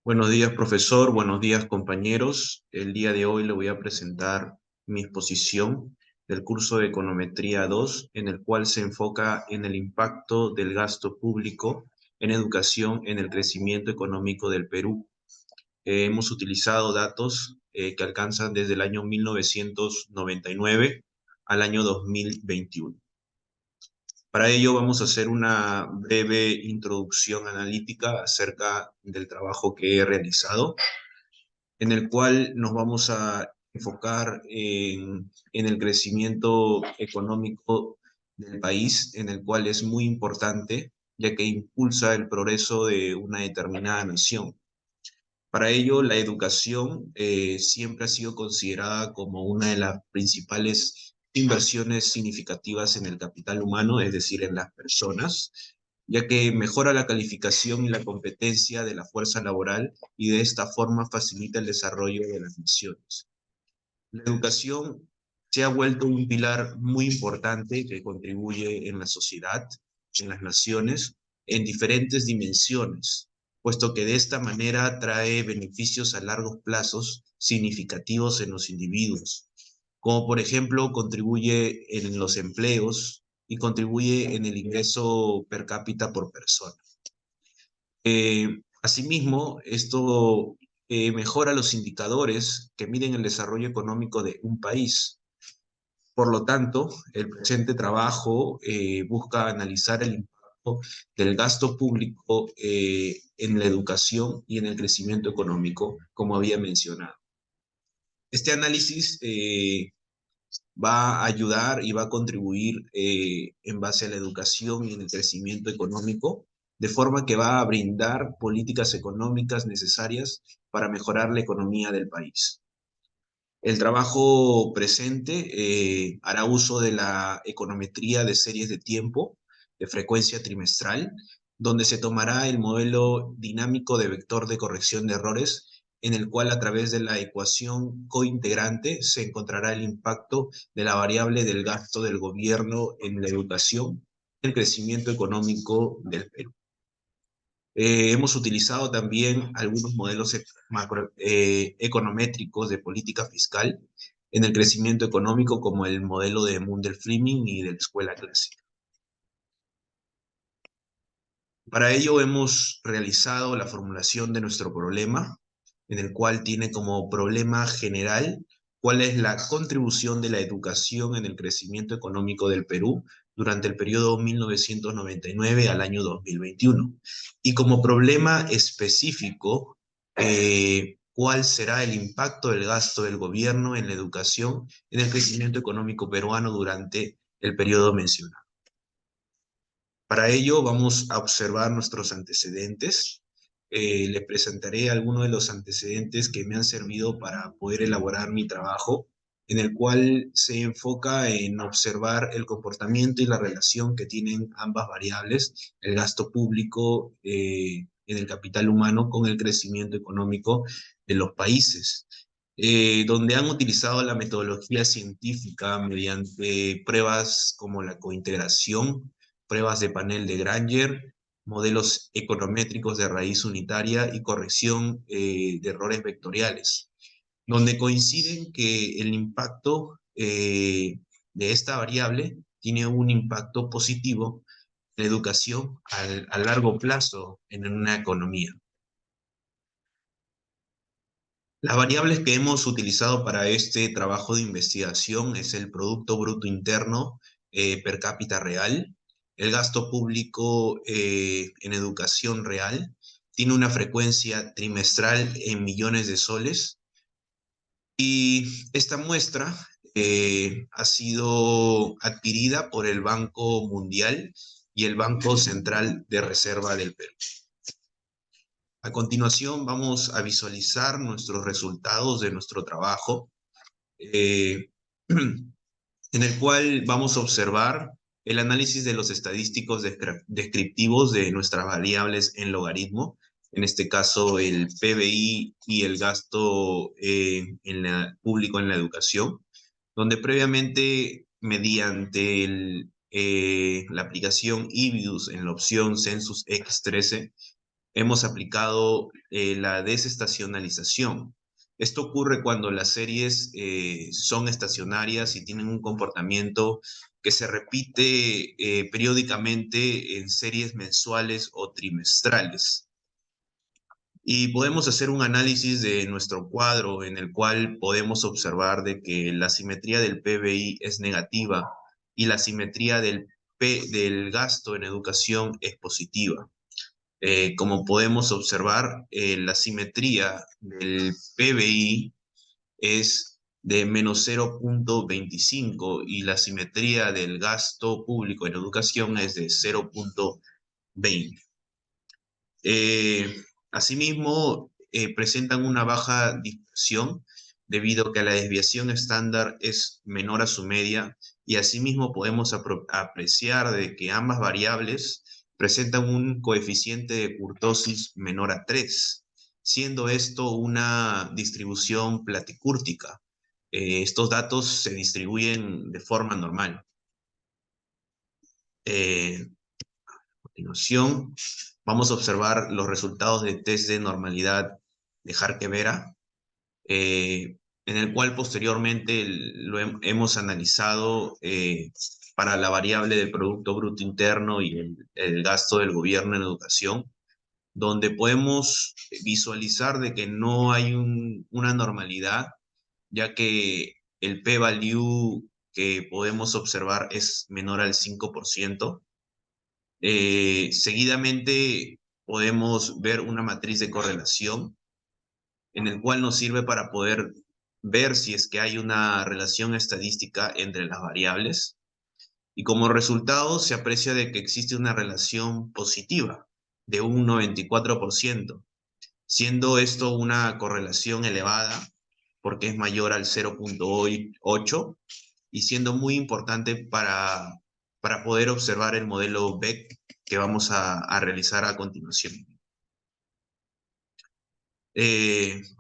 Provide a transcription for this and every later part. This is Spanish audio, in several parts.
Buenos días, profesor. Buenos días, compañeros. El día de hoy le voy a presentar mi exposición del curso de Econometría 2, en el cual se enfoca en el impacto del gasto público en educación en el crecimiento económico del Perú. Hemos utilizado datos que alcanzan desde el año 1999 al año 2021. Para ello vamos a hacer una breve introducción analítica acerca del trabajo que he realizado, en el cual nos vamos a enfocar en el crecimiento económico del país, en el cual es muy importante, ya que impulsa el progreso de una determinada nación. Para ello, la educación siempre ha sido considerada como una de las principales inversiones significativas en el capital humano, es decir, en las personas, ya que mejora la calificación y la competencia de la fuerza laboral y de esta forma facilita el desarrollo de las naciones. La educación se ha vuelto un pilar muy importante que contribuye en la sociedad, en las naciones, en diferentes dimensiones, puesto que de esta manera trae beneficios a largos plazos significativos en los individuos, como por ejemplo contribuye en los empleos y contribuye en el ingreso per cápita por persona. Asimismo, esto mejora los indicadores que miden el desarrollo económico de un país. Por lo tanto, el presente trabajo busca analizar el impacto del gasto público en la educación y en el crecimiento económico, como había mencionado. Este análisis va a ayudar y va a contribuir en base a la educación y en el crecimiento económico, de forma que va a brindar políticas económicas necesarias para mejorar la economía del país. El trabajo presente hará uso de la econometría de series de tiempo, de frecuencia trimestral, donde se tomará el modelo dinámico de vector de corrección de errores, en el cual a través de la ecuación cointegrante se encontrará el impacto de la variable del gasto del gobierno en la educación y el crecimiento económico del Perú. Hemos utilizado también algunos modelos econométricos de política fiscal en el crecimiento económico, como el modelo de Mundell-Fleming y de la Escuela Clásica. Para ello hemos realizado la formulación de nuestro problema, en el cual tiene como problema general cuál es la contribución de la educación en el crecimiento económico del Perú durante el periodo 1999 al año 2021. Y como problema específico, cuál será el impacto del gasto del gobierno en la educación en el crecimiento económico peruano durante el periodo mencionado. Para ello vamos a observar nuestros antecedentes. Le presentaré algunos de los antecedentes que me han servido para poder elaborar mi trabajo, en el cual se enfoca en observar el comportamiento y la relación que tienen ambas variables, el gasto público en el capital humano con el crecimiento económico de los países. Donde han utilizado la metodología científica mediante pruebas como la cointegración, pruebas de panel de Granger, modelos econométricos de raíz unitaria y corrección de errores vectoriales, donde coinciden que el impacto de esta variable tiene un impacto positivo en la educación a largo plazo en una economía. Las variables que hemos utilizado para este trabajo de investigación es el Producto Bruto Interno per cápita real, el gasto público en educación real, tiene una frecuencia trimestral en millones de soles, y esta muestra ha sido adquirida por el Banco Mundial y el Banco Central de Reserva del Perú. A continuación vamos a visualizar nuestros resultados de nuestro trabajo, en el cual vamos a observar el análisis de los estadísticos descriptivos de nuestras variables en logaritmo, en este caso el PBI y el gasto público en la educación, donde previamente mediante la aplicación IBIUS en la opción Census X13, hemos aplicado la desestacionalización. Esto ocurre cuando las series son estacionarias y tienen un comportamiento que se repite periódicamente en series mensuales o trimestrales. Y podemos hacer un análisis de nuestro cuadro en el cual podemos observar de que la simetría del PBI es negativa y la simetría del gasto en educación es positiva. Como podemos observar, la simetría del PBI es de menos 0,25 y la simetría del gasto público en educación es de 0,20. Eh, Asimismo, presentan una baja dispersión debido a que la desviación estándar es menor a su media y asimismo podemos apreciar de que ambas variables presentan un coeficiente de kurtosis menor a 3, siendo esto una distribución platicúrtica. Estos datos se distribuyen de forma normal. A continuación, vamos a observar los resultados de test de normalidad de Harque-Vera, en el cual posteriormente hemos analizado para la variable del Producto Bruto Interno y el gasto del gobierno en educación, donde podemos visualizar de que no hay una normalidad, ya que el p-value que podemos observar es menor al 5%. Seguidamente podemos ver una matriz de correlación en el cual nos sirve para poder ver si es que hay una relación estadística entre las variables. Y como resultado se aprecia de que existe una relación positiva de un 94%, siendo esto una correlación elevada porque es mayor al 0,8 y siendo muy importante para poder observar el modelo Beck que vamos a realizar a continuación.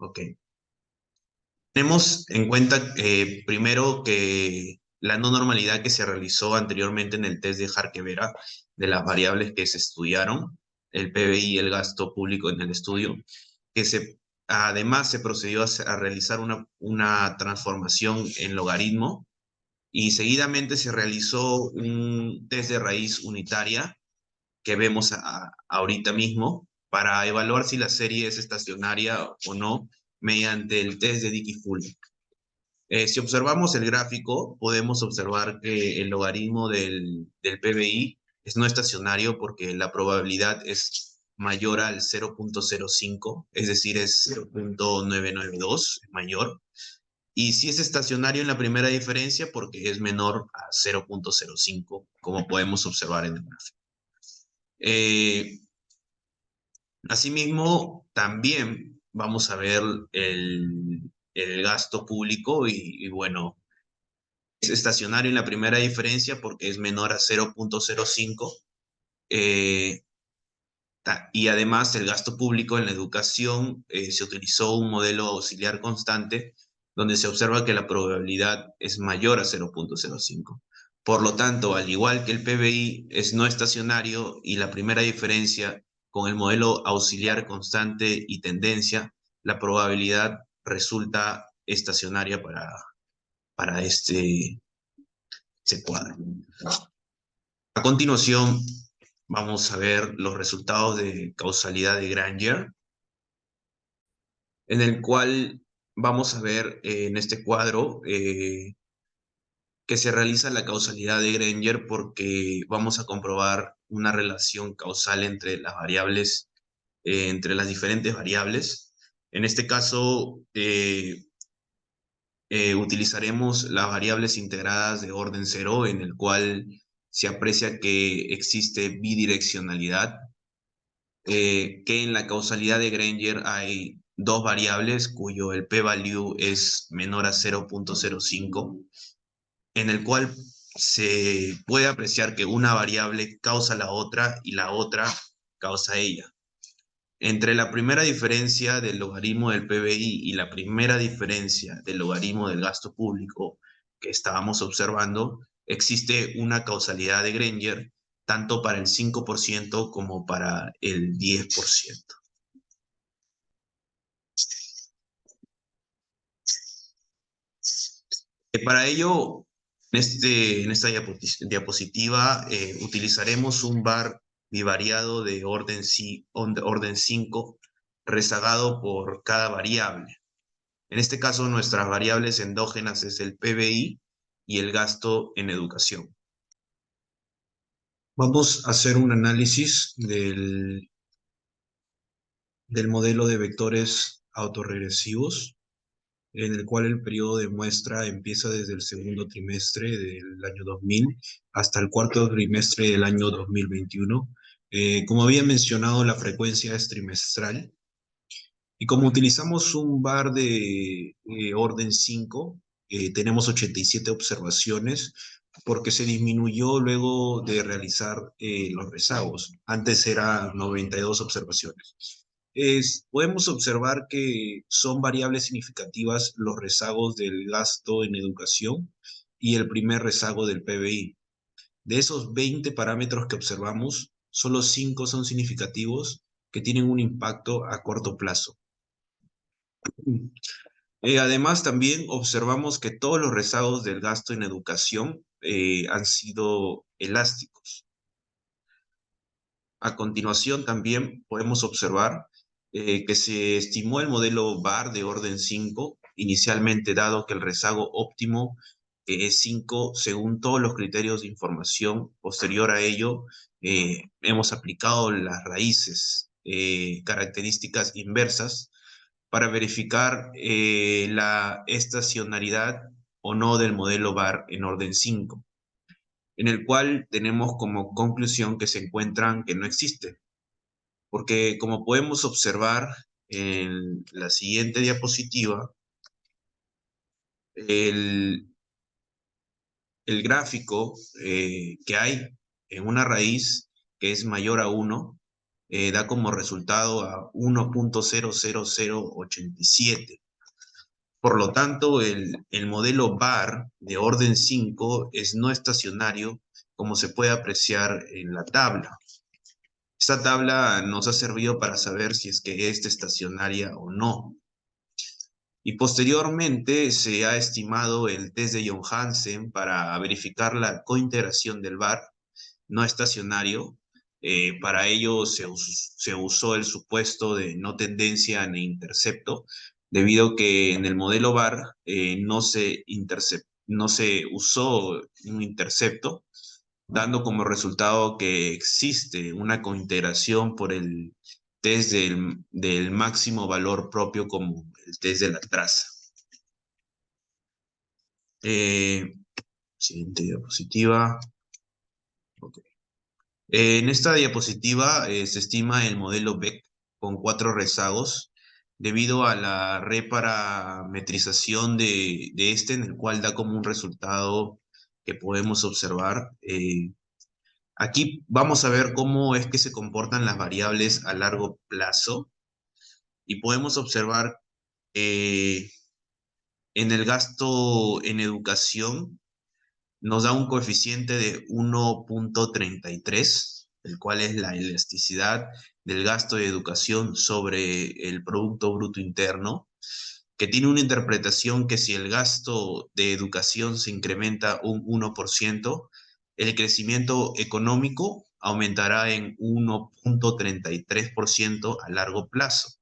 Ok. Tenemos en cuenta primero que la no normalidad que se realizó anteriormente en el test de Harque-Vera de las variables que se estudiaron, el PBI y el gasto público en el estudio, que además se procedió a realizar una transformación en logaritmo y seguidamente se realizó un test de raíz unitaria que vemos ahorita mismo para evaluar si la serie es estacionaria o no mediante el test de Dickey-Fuller. Si observamos el gráfico, podemos observar que el logaritmo del PBI es no estacionario porque la probabilidad es mayor al 0,05, es decir, es 0,992, es mayor. Y si es estacionario en la primera diferencia porque es menor a 0,05, como podemos observar en el gráfico. Asimismo, también vamos a ver el gasto público y bueno, es estacionario en la primera diferencia porque es menor a 0,05. eh, y además el gasto público en la educación se utilizó un modelo auxiliar constante donde se observa que la probabilidad es mayor a 0,05. Por lo tanto, al igual que el PBI es no estacionario y la primera diferencia con el modelo auxiliar constante y tendencia, la probabilidad resulta estacionaria para este cuadro. A continuación, vamos a ver los resultados de causalidad de Granger, en el cual vamos a ver en este cuadro que se realiza la causalidad de Granger porque vamos a comprobar una relación causal entre las variables, entre las diferentes variables. En este caso, utilizaremos las variables integradas de orden cero, en el cual se aprecia que existe bidireccionalidad, que en la causalidad de Granger hay dos variables cuyo el p-value es menor a 0,05, en el cual se puede apreciar que una variable causa la otra y la otra causa ella. Entre la primera diferencia del logaritmo del PBI y la primera diferencia del logaritmo del gasto público que estábamos observando, existe una causalidad de Granger tanto para el 5% como para el 10%. Para ello, en esta diapositiva utilizaremos un bar bivariado de orden 5 rezagado por cada variable. En este caso, nuestras variables endógenas es el PBI y el gasto en educación. Vamos a hacer un análisis del modelo de vectores autorregresivos, en el cual el periodo de muestra empieza desde el segundo trimestre del año 2000 hasta el cuarto trimestre del año 2021. Como había mencionado, la frecuencia es trimestral. Y como utilizamos un bar de orden 5, tenemos 87 observaciones porque se disminuyó luego de realizar los rezagos. Antes era 92 observaciones. Podemos observar que son variables significativas los rezagos del gasto en educación y el primer rezago del PBI. De esos 20 parámetros que observamos, solo 5 son significativos que tienen un impacto a corto plazo. Además, también observamos que todos los rezagos del gasto en educación han sido elásticos. A continuación, también podemos observar que se estimó el modelo VAR de orden 5, inicialmente dado que el rezago óptimo es 5 según todos los criterios de información. Posterior a ello, hemos aplicado las raíces, características inversas, para verificar la estacionalidad o no del modelo VAR en orden 5, en el cual tenemos como conclusión que se encuentran que no existe. Porque como podemos observar en la siguiente diapositiva, el, el gráfico que hay en una raíz que es mayor a 1, da como resultado a 1.00087. Por lo tanto, el modelo VAR de orden 5 es no estacionario, como se puede apreciar en la tabla. Esta tabla nos ha servido para saber si es que es estacionaria o no. Y posteriormente se ha estimado el test de Johansen para verificar la cointegración del VAR no estacionario. Para ello se usó el supuesto de no tendencia ni intercepto, debido a que en el modelo VAR no se usó un intercepto, dando como resultado que existe una cointegración por el test del máximo valor propio como el test de la traza. Eh, Siguiente diapositiva. Okay. En esta diapositiva se estima el modelo Beck con 4 rezagos debido a la reparametrización de este, en el cual da como un resultado que podemos observar. Aquí vamos a ver cómo es que se comportan las variables a largo plazo y podemos observar en el gasto en educación nos da un coeficiente de 1.33, el cual es la elasticidad del gasto de educación sobre el Producto Bruto Interno, que tiene una interpretación que si el gasto de educación se incrementa un 1%, el crecimiento económico aumentará en 1.33% a largo plazo.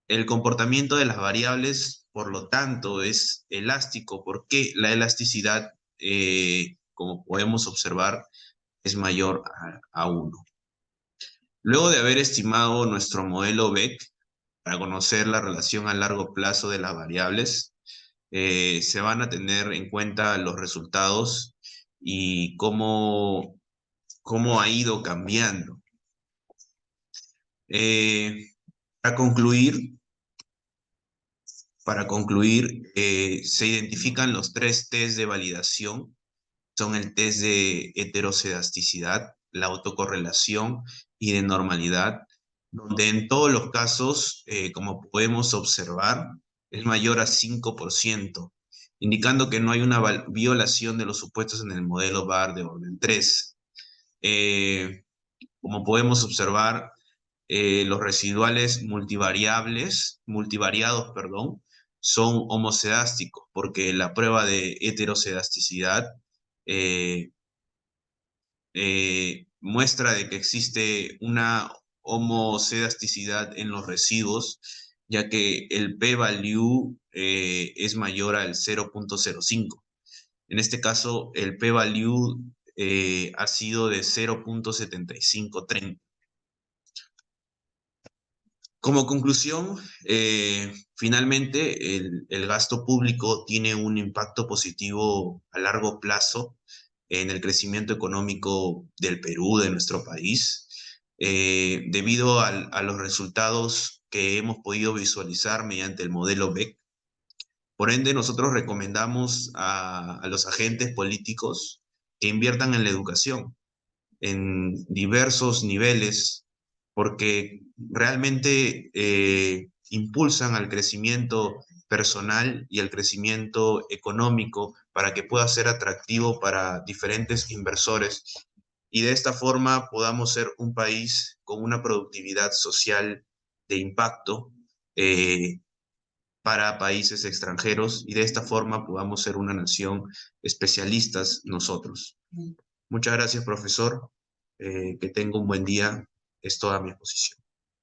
El comportamiento de las variables, por lo tanto, es elástico porque la elasticidad, como podemos observar, es mayor a 1. Luego de haber estimado nuestro modelo Beck para conocer la relación a largo plazo de las variables, se van a tener en cuenta los resultados y cómo ha ido cambiando. Para concluir, se identifican los 3 test de validación. Son el test de heterocedasticidad, la autocorrelación y de normalidad, donde en todos los casos, como podemos observar, es mayor a 5%, indicando que no hay una violación de los supuestos en el modelo VAR de orden 3. Como podemos observar, los residuales multivariados, perdón, son homocedásticos, porque la prueba de heterocedasticidad eh, muestra de que existe una homocedasticidad en los residuos, ya que el p-value es mayor al 0.05. En este caso, el p-value ha sido de 0.7530. Como conclusión, finalmente el gasto público tiene un impacto positivo a largo plazo en el crecimiento económico del Perú, de nuestro país, debido a los resultados que hemos podido visualizar mediante el modelo BEC. Por ende, nosotros recomendamos a los agentes políticos que inviertan en la educación en diversos niveles, porque realmente impulsan al crecimiento personal y al crecimiento económico para que pueda ser atractivo para diferentes inversores y de esta forma podamos ser un país con una productividad social de impacto para países extranjeros y de esta forma podamos ser una nación especialistas nosotros. Muchas gracias, profesor. Que tenga un buen día. Es toda mi exposición.